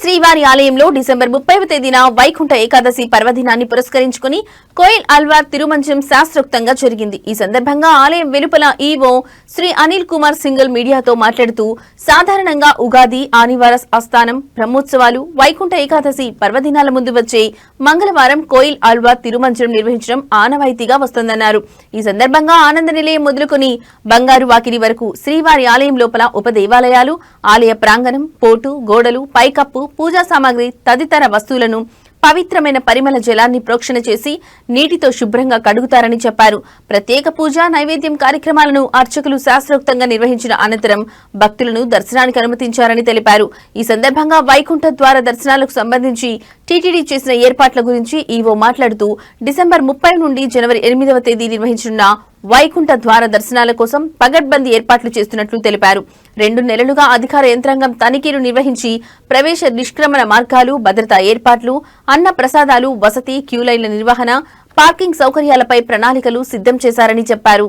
శ్రీవారి ఆలయంలో డిసెంబర్ 30వ తేదీన వైకుంఠ ఏకాదశి పర్వదినాన్ని పురస్కరించుకుని కోయిల్ ఆళ్వార్ తిరుమంజనం శాస్త్రోక్తంగా జరిగింది. ఈ సందర్భంగా ఆలయం వెలుపల ఈవో శ్రీ అనిల్ కుమార్ సింగల్ మీడియాతో మాట్లాడుతూ సాధారణంగా ఉగాది, ఆదివార ఆస్థానం, బ్రహ్మోత్సవాలు, వైకుంఠ ఏకాదశి పర్వదినాల ముందు వచ్చే మంగళవారం కోయిల్ ఆళ్వార్ తిరుమంజనం నిర్వహించడం ఆనవాయితీగా వస్తోందన్నారు. ఈ సందర్భంగా ఆనంద నిలయం మొదలుకొని బంగారు వాకిలి వరకు శ్రీవారి ఆలయం లోపల ఉపదేవాలయాలు, ఆలయ ప్రాంగణం, పోటు, గోడలు, పైకప్పు, పూజా సామాగ్రి తదితర వస్తువులను పవిత్రమైన పరిమళ జలాన్ని ప్రోక్షణ చేసి నీటితో శుభ్రంగా కడుగుతారని చెప్పారు. ప్రత్యేక పూజ, నైవేద్యం కార్యక్రమాలను అర్చకులు శాస్త్రోక్తంగా నిర్వహించిన అనంతరం భక్తులను దర్శనానికి అనుమతించారని తెలిపారు. ఈ సందర్భంగా వైకుంఠ ద్వార దర్శనాలకు సంబంధించి టీటీడీ చేసిన ఏర్పాట్ల గురించి ఈవో మాట్లాడుతూ డిసెంబర్ 30 నుండి జనవరి 8వ తేదీ నిర్వహించనున్న వైకుంఠ ద్వార దర్శనాల కోసం పగడ్బందీ ఏర్పాట్లు చేస్తున్నట్లు తెలిపారు. 2 నెలలుగా అధికార యంత్రాంగం తనిఖీలు నిర్వహించి ప్రవేశ నిష్క్రమణ మార్గాలు, భద్రతా ఏర్పాట్లు, అన్న ప్రసాదాలు, వసతి, క్యూలైన్ల నిర్వహణ, పార్కింగ్ సౌకర్యాలపై ప్రణాళికలు సిద్ధం చేశారని చెప్పారు.